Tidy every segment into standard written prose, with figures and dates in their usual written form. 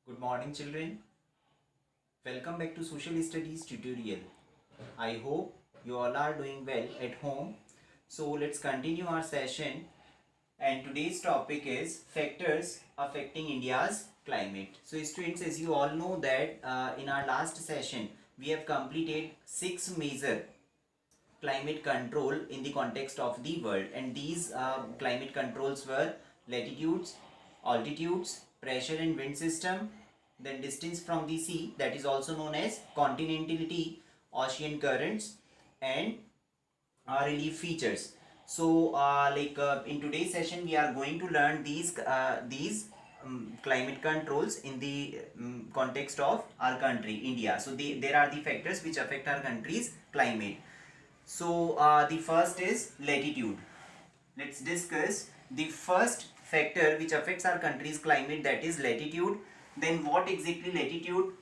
Good morning, children. Welcome back to Social Studies tutorial. I hope you all are doing well at home. So let's continue our session, and today's topic is factors affecting India's climate. So students, as you all know that in our last session we have completed 6 major climate control in the context of the world, and these climate controls were latitudes, altitudes, pressure and wind system, then distance from the sea, that is also known as continentality, ocean currents, and relief features. So in today's session we are going to learn these climate controls in the context of our country India. So there are the factors which affect our country's climate. So the first is latitude. Let's discuss the first factor which affects our country's climate, that is latitude. Then what exactly latitude?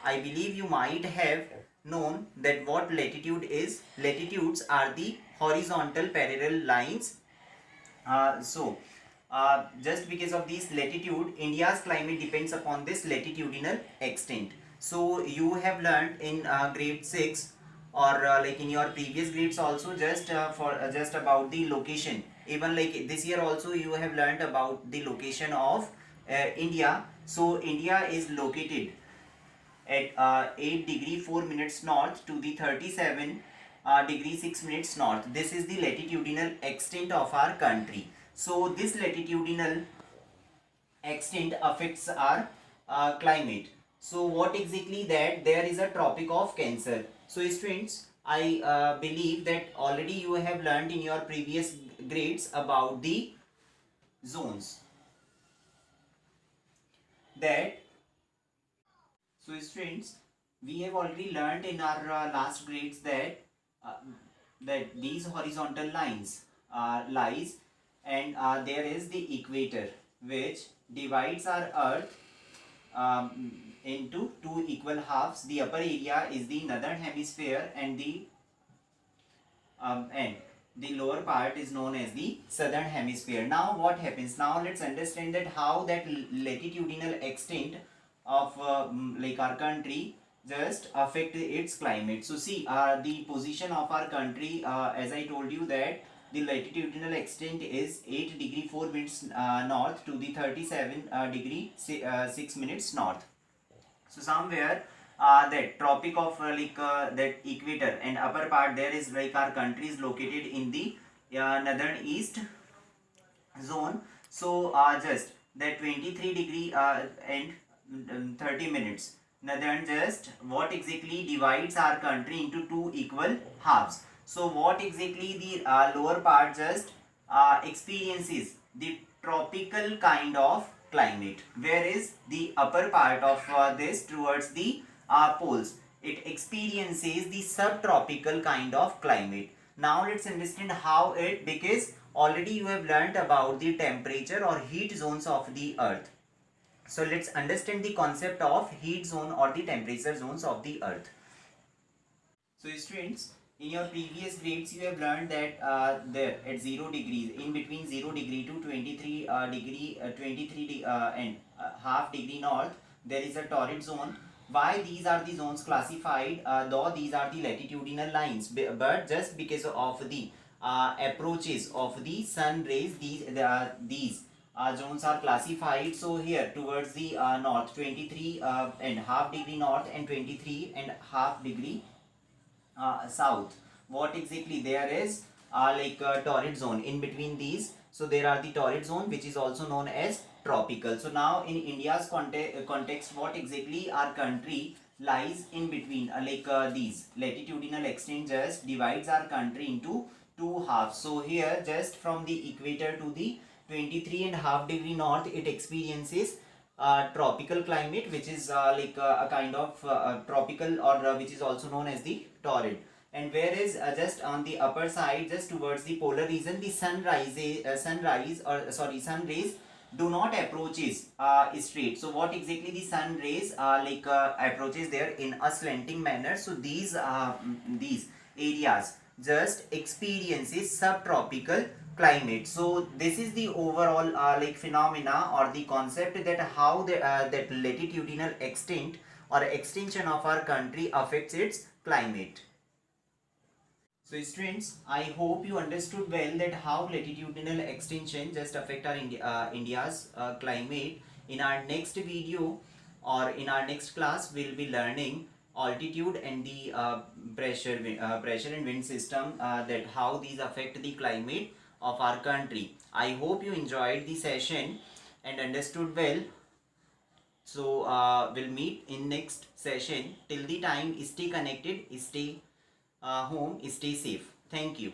I believe you might have known that what latitude is. Latitudes are the horizontal parallel lines. Just because of this latitude, India's climate depends upon this latitudinal extent. So you have learned in grade 6 or like in your previous grades also, just about the location. Even like this year also you have learned about the location of India. So India is located at 8 degree 4 minutes north to the 37 degree 6 minutes north. This is the latitudinal extent of our country. So this latitudinal extent affects our climate. So what exactly that? There is a Tropic of Cancer. So students, I believe that already you have learned in your previous grades about the zones. So students, we have already learned in our last grades uh, that these horizontal lines lies, and there is the equator which divides our earth into two equal halves. The upper area is the northern hemisphere, and the lower part is known as the southern hemisphere. Now what happens? Now let's understand that how that latitudinal extent of like our country just affect its climate. So see, the position of our country, as I told you that the latitudinal extent is 8 degree 4 minutes north to the 37 degree 6 minutes north. So somewhere that tropic of that equator and upper part, there is like our country is located in the northern east zone. So just that 23 degree and 30 minutes northern, just what exactly divides our country into two equal halves. So what exactly the lower part just experiences the tropical kind of climate, whereas the upper part of this towards the poles, it experiences the subtropical kind of climate. Now let's understand how it, because already you have learnt about the temperature or heat zones of the earth. So let's understand the concept of heat zone or the temperature zones of the earth. So students, in your previous grades you have learned that there at 0 degrees, in between 0 degree to 23 degree 23 and half degree north, there is a torrid zone. Why these are the zones classified, though these are the latitudinal lines, but just because of the approaches of the sun rays, these zones are classified. So here towards the north, 23 and half degree north and 23 and half degree south, what exactly there is torrid zone in between these. So there are the torrid zone which is also known as tropical. So now in India's context, what exactly our country lies in between these latitudinal extent just divides our country into two halves. So here just from the equator to the 23 and half degree north, it experiences tropical climate, which is a kind of tropical, or which is also known as the torrid. And whereas just on the upper side, just towards the polar region, the sun rays do not approaches straight. So what exactly the sun rays approaches there in a slanting manner. So these areas just experiences subtropical climate. So this is the overall like phenomena or the concept that how that latitudinal extent or extension of our country affects its climate. So students, I hope you understood well that how latitudinal extension just affect our India's climate. In our next video or in our next class, we'll be learning altitude and the pressure and wind system, that how these affect the climate of our country. I hope you enjoyed the session and understood well. So we'll meet in next session. Till the time, stay connected, stay home, stay safe. Thank you.